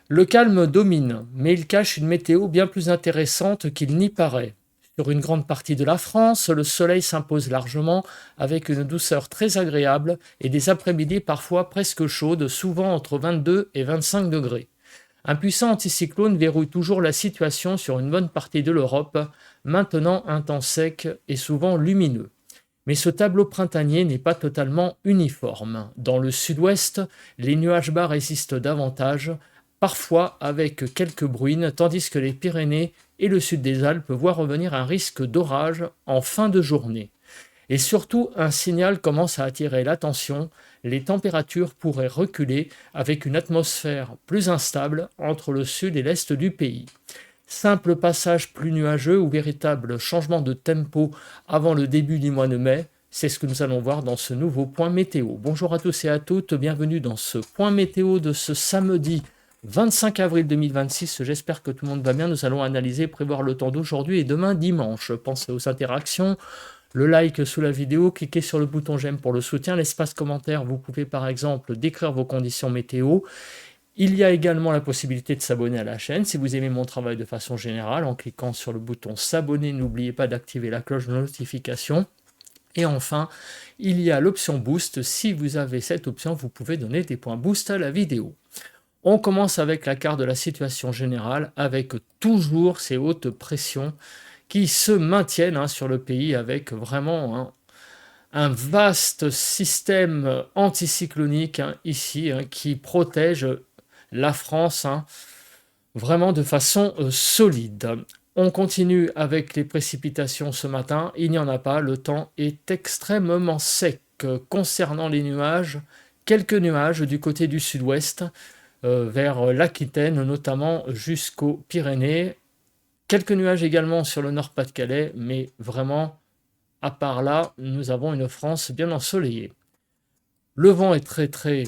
Le calme domine, mais il cache une météo bien plus intéressante qu'il n'y paraît. Sur une grande partie de la France, le soleil s'impose largement avec une douceur très agréable et des après-midi parfois presque chaudes, souvent entre 22 et 25 degrés. Un puissant anticyclone verrouille toujours la situation sur une bonne partie de l'Europe, maintenant un temps sec et souvent lumineux. Mais ce tableau printanier n'est pas totalement uniforme. Dans le sud-ouest, les nuages bas résistent davantage, parfois avec quelques bruines, tandis que les Pyrénées et le sud des Alpes voient revenir un risque d'orage en fin de journée. Et surtout, un signal commence à attirer l'attention, les températures pourraient reculer avec une atmosphère plus instable entre le sud et l'est du pays. Simple passage plus nuageux ou véritable changement de tempo avant le début du mois de mai, c'est ce que nous allons voir dans ce nouveau point météo. Bonjour à tous et à toutes, bienvenue dans ce point météo de ce samedi 25 avril 2026. J'espère que tout le monde va bien. Nous allons analyser et prévoir le temps d'aujourd'hui et demain dimanche. Pensez aux interactions, le like sous la vidéo, cliquez sur le bouton j'aime pour le soutien, l'espace commentaire, vous pouvez par exemple décrire vos conditions météo. Il y a également la possibilité de s'abonner à la chaîne si vous aimez mon travail de façon générale en cliquant sur le bouton s'abonner. N'oubliez pas d'activer la cloche de notification. Et enfin, il y a l'option boost. Si vous avez cette option, vous pouvez donner des points boost à la vidéo. On commence avec la carte de la situation générale avec toujours ces hautes pressions qui se maintiennent sur le pays avec vraiment un vaste système anticyclonique ici qui protège la France vraiment de façon solide. On continue avec les précipitations ce matin. Il n'y en a pas, le temps est extrêmement sec. Concernant les nuages, quelques nuages du côté du sud-ouest, vers l'Aquitaine, notamment jusqu'aux Pyrénées. Quelques nuages également sur le Nord-Pas-de-Calais, mais vraiment, à part là, nous avons une France bien ensoleillée. Le vent est très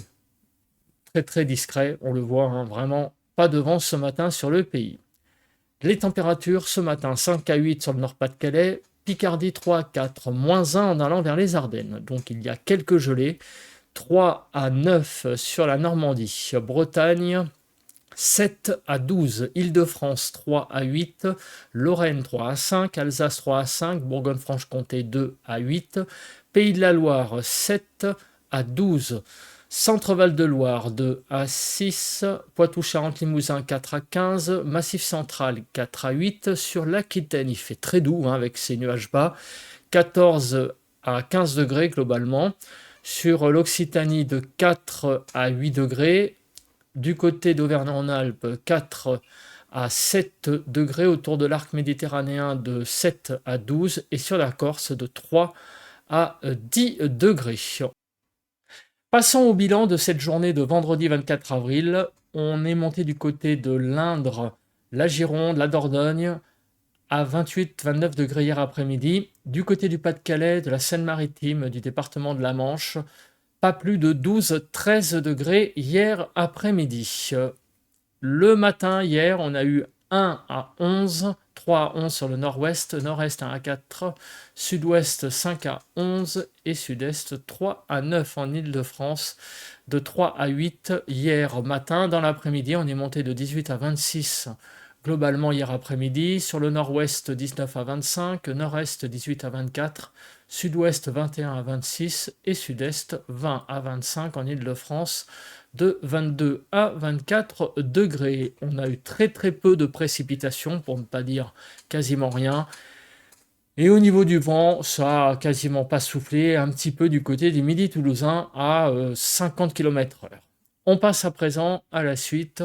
discret, on le voit, vraiment pas de vent ce matin sur le pays. Les températures ce matin, 5 à 8 sur le Nord-Pas-de-Calais, Picardie 3 à 4, -1 en allant vers les Ardennes. Donc il y a quelques gelées, 3 à 9 sur la Normandie, Bretagne 7 à 12, Île-de-France 3 à 8, Lorraine 3 à 5, Alsace 3 à 5, Bourgogne-Franche-Comté 2 à 8, Pays de la Loire 7 à 12, Centre-Val de Loire 2 à 6, Poitou-Charentes-Limousin 4 à 15, Massif Central 4 à 8, sur l'Aquitaine il fait très doux avec ces nuages bas, 14 à 15 degrés globalement, sur l'Occitanie de 4 à 8 degrés, du côté d'Auvergne-en-Alpes, 4 à 7 degrés, autour de l'arc méditerranéen de 7 à 12 et sur la Corse de 3 à 10 degrés. Passons au bilan de cette journée de vendredi 24 avril. On est monté du côté de l'Indre, la Gironde, la Dordogne à 28-29 degrés hier après-midi. Du côté du Pas-de-Calais, de la Seine-Maritime, du département de la Manche, pas plus de 12-13 degrés hier après-midi. Le matin, hier, on a eu 1 à 11, 3 à 11 sur le nord-ouest, nord-est 1 à 4, sud-ouest 5 à 11 et sud-est 3 à 9 en Île-de-France, de 3 à 8 hier matin. Dans l'après-midi, on est monté de 18 à 26 globalement hier après-midi. Sur le nord-ouest, 19 à 25, nord-est 18 à 24, sud-ouest 21 à 26 et sud-est 20 à 25 en Île-de-France, de 22 à 24 degrés. On a eu très peu de précipitations, pour ne pas dire quasiment rien. Et au niveau du vent, ça a quasiment pas soufflé, un petit peu du côté du Midi toulousain à 50 km/h. On passe à présent à la suite.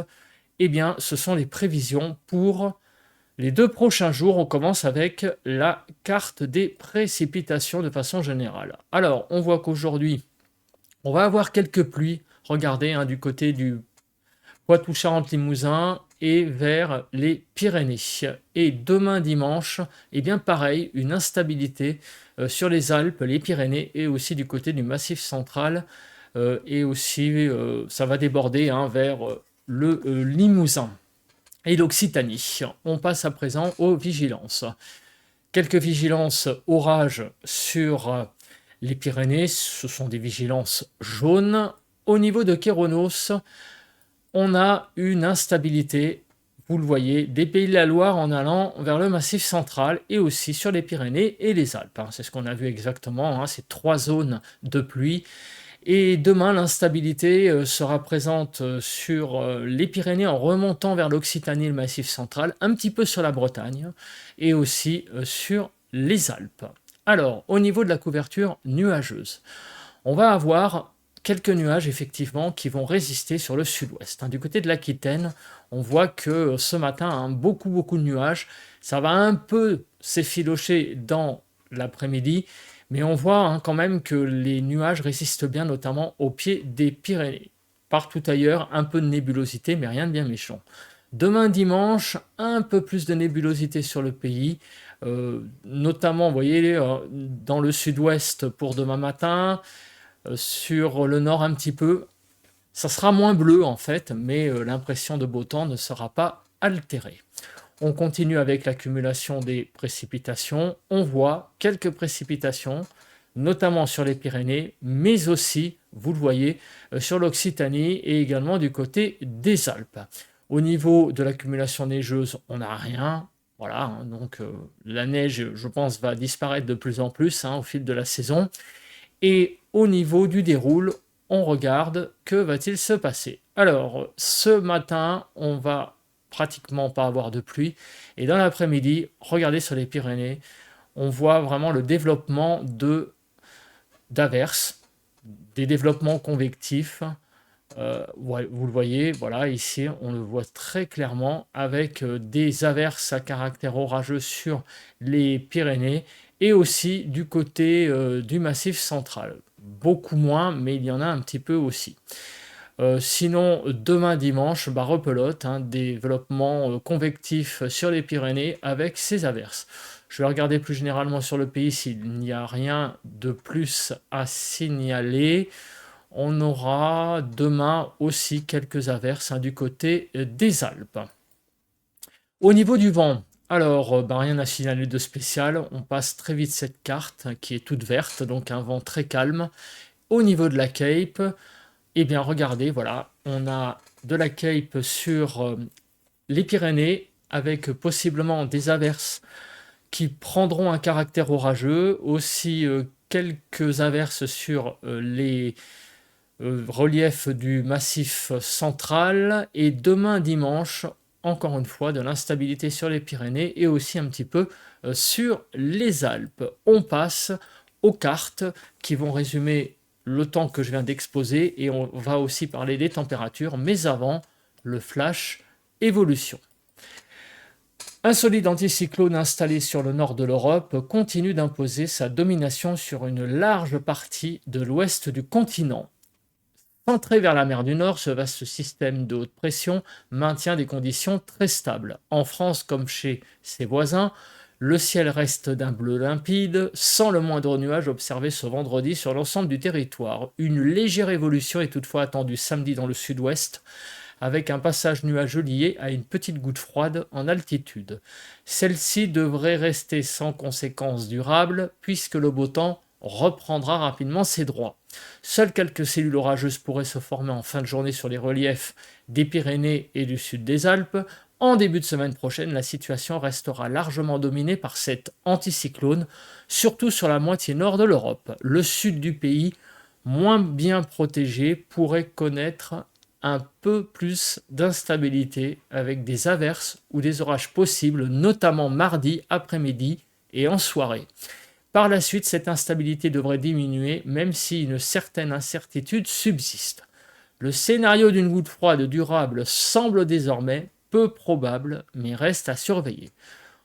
Eh bien, ce sont les prévisions pour les 2 prochains jours. On commence avec la carte des précipitations de façon générale. Alors, on voit qu'aujourd'hui, on va avoir quelques pluies. Regardez, du côté du Poitou-Charentes-Limousin et vers les Pyrénées. Et demain dimanche, eh bien pareil, une instabilité sur les Alpes, les Pyrénées et aussi du côté du Massif central. Et aussi, ça va déborder vers le Limousin et l'Occitanie. On passe à présent aux vigilances. Quelques vigilances orages sur les Pyrénées, ce sont des vigilances jaunes. Au niveau de Kéronos, on a une instabilité, vous le voyez, des Pays de la Loire en allant vers le Massif central et aussi sur les Pyrénées et les Alpes, hein. C'est ce qu'on a vu exactement, hein, ces 3 zones de pluie. Et demain, l'instabilité sera présente sur les Pyrénées en remontant vers l'Occitanie et le Massif central, un petit peu sur la Bretagne et aussi sur les Alpes. Alors, au niveau de la couverture nuageuse, on va avoir quelques nuages effectivement qui vont résister sur le sud-ouest, hein. Du côté de l'Aquitaine, on voit que ce matin, hein, beaucoup de nuages. Ça va un peu s'effilocher dans l'après-midi, mais on voit, hein, quand même que les nuages résistent bien, notamment au pied des Pyrénées. Partout ailleurs, un peu de nébulosité, mais rien de bien méchant. Demain dimanche, un peu plus de nébulosité sur le pays, notamment, vous voyez, dans le sud-ouest pour demain matin, sur le nord un petit peu. Ça sera moins bleu en fait, mais l'impression de beau temps ne sera pas altérée. On continue avec l'accumulation des précipitations. On voit quelques précipitations, notamment sur les Pyrénées, mais aussi, vous le voyez, sur l'Occitanie et également du côté des Alpes. Au niveau de l'accumulation neigeuse, on n'a rien. Voilà, hein, donc la neige, je pense, va disparaître de plus en plus, hein, au fil de la saison. Et au niveau du déroule, on regarde que va-t-il se passer. Alors, ce matin, on va pratiquement pas avoir de pluie. Et dans l'après-midi, regardez sur les Pyrénées, on voit vraiment le développement d'averses, des développements convectifs. Ouais, vous le voyez, voilà, ici, on le voit très clairement avec des averses à caractère orageux sur les Pyrénées et aussi du côté du Massif central. Beaucoup moins, mais il y en a un petit peu aussi. Sinon, demain dimanche, bah, repelote, hein, développement convectif sur les Pyrénées avec ces averses. Je vais regarder plus généralement sur le pays s'il n'y a rien de plus à signaler. On aura demain aussi quelques averses, hein, du côté des Alpes. Au niveau du vent, alors bah, rien à signaler de spécial. On passe très vite cette carte, hein, qui est toute verte, donc un vent très calme. Au niveau de la Cape, eh bien regardez, voilà, on a de la Cape sur les Pyrénées avec possiblement des averses qui prendront un caractère orageux, aussi quelques averses sur les reliefs du Massif central, et demain dimanche, encore une fois, de l'instabilité sur les Pyrénées et aussi un petit peu sur les Alpes. On passe aux cartes qui vont résumer le temps que je viens d'exposer et on va aussi parler des températures, mais avant, le flash évolution. Un solide anticyclone installé sur le nord de l'Europe continue d'imposer sa domination sur une large partie de l'ouest du continent. Centré vers la mer du Nord, ce vaste système de haute pression maintient des conditions très stables. En France comme chez ses voisins, le ciel reste d'un bleu limpide, sans le moindre nuage observé ce vendredi sur l'ensemble du territoire. Une légère évolution est toutefois attendue samedi dans le sud-ouest, avec un passage nuageux lié à une petite goutte froide en altitude. Celle-ci devrait rester sans conséquences durables, puisque le beau temps reprendra rapidement ses droits. Seules quelques cellules orageuses pourraient se former en fin de journée sur les reliefs des Pyrénées et du sud des Alpes. En début de semaine prochaine, la situation restera largement dominée par cet anticyclone, surtout sur la moitié nord de l'Europe. Le sud du pays, moins bien protégé, pourrait connaître un peu plus d'instabilité avec des averses ou des orages possibles, notamment mardi après-midi et en soirée. Par la suite, cette instabilité devrait diminuer, même si une certaine incertitude subsiste. Le scénario d'une goutte froide durable semble désormais peu probable, mais reste à surveiller.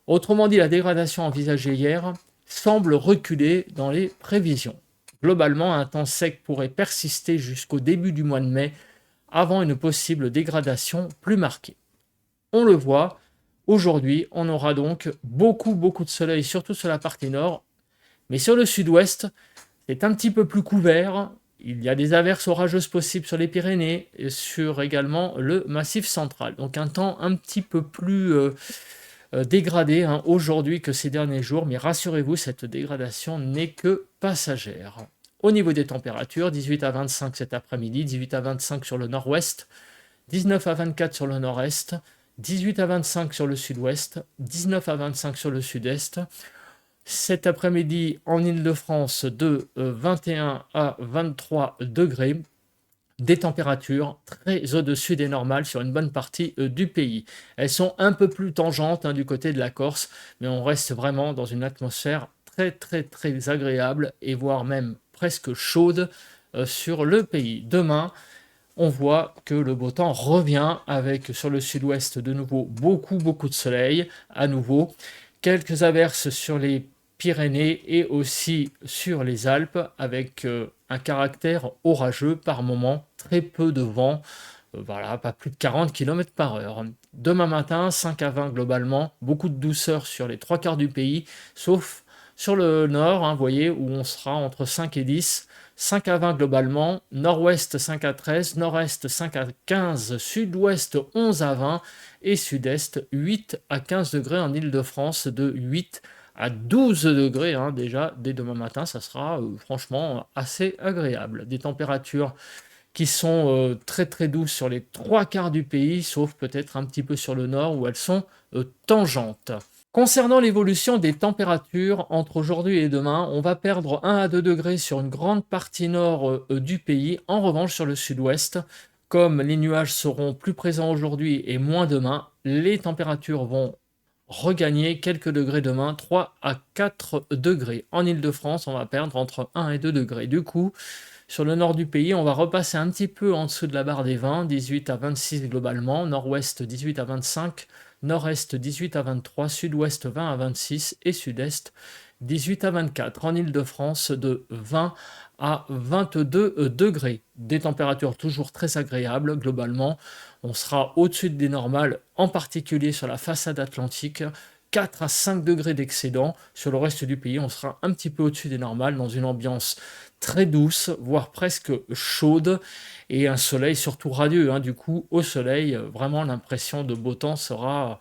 Autrement dit, la dégradation envisagée hier semble reculer dans les prévisions. Globalement, un temps sec pourrait persister jusqu'au début du mois de mai, avant une possible dégradation plus marquée. On le voit, aujourd'hui, on aura donc beaucoup de soleil, surtout sur la partie nord, mais sur le sud-ouest, c'est un petit peu plus couvert. Il y a des averses orageuses possibles sur les Pyrénées et sur également le Massif central. Donc un temps un petit peu plus dégradé, hein, aujourd'hui que ces derniers jours, mais rassurez-vous, cette dégradation n'est que passagère. Au niveau des températures, 18 à 25 cet après-midi, 18 à 25 sur le nord-ouest, 19 à 24 sur le nord-est, 18 à 25 sur le sud-ouest, 19 à 25 sur le sud-est. Cet après-midi, en Île-de-France, de 21 à 23 degrés, des températures très au-dessus des normales sur une bonne partie du pays. Elles sont un peu plus tangentes du côté de la Corse, mais on reste vraiment dans une atmosphère très très très agréable et voire même presque chaude sur le pays. Demain, on voit que le beau temps revient avec sur le sud-ouest de nouveau beaucoup de soleil à nouveau, quelques averses sur les Pyrénées et aussi sur les Alpes avec un caractère orageux par moment, très peu de vent, voilà, pas plus de 40 km par heure. Demain matin, 5 à 20 globalement, beaucoup de douceur sur les trois quarts du pays, sauf sur le nord, vous voyez, où on sera entre 5 et 10, 5 à 20 globalement, nord-ouest 5 à 13, nord-est 5 à 15, sud-ouest 11 à 20 et sud-est 8 à 15 degrés en Île-de-France, de 8 à 12 degrés déjà dès demain matin, ça sera franchement assez agréable. Des températures qui sont très très douces sur les trois quarts du pays, sauf peut-être un petit peu sur le nord où elles sont tangentes. Concernant l'évolution des températures entre aujourd'hui et demain, on va perdre 1 à 2 degrés sur une grande partie nord du pays. En revanche, sur le sud-ouest, comme les nuages seront plus présents aujourd'hui et moins demain, les températures vont regagner quelques degrés demain, 3 à 4 degrés. En Île-de-France, on va perdre entre 1 et 2 degrés. Du coup, sur le nord du pays, on va repasser un petit peu en dessous de la barre des 20, 18 à 26 globalement, nord-ouest 18 à 25, nord-est 18 à 23, sud-ouest 20 à 26 et sud-est 18 à 24. En Île-de-France, de 20 à 22 degrés. Des températures toujours très agréables globalement. On sera au-dessus des normales, en particulier sur la façade atlantique. 4 à 5 degrés d'excédent. Sur le reste du pays, on sera un petit peu au-dessus des normales dans une ambiance très douce, voire presque chaude, et un soleil surtout radieux. Du coup, au soleil, vraiment l'impression de beau temps sera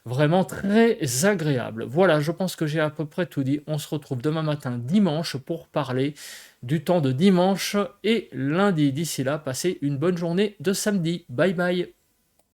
vraiment très agréable. Voilà, je pense que j'ai à peu près tout dit. On se retrouve demain matin, dimanche, pour parler du temps de dimanche et lundi. D'ici là, passez une bonne journée de samedi. Bye bye.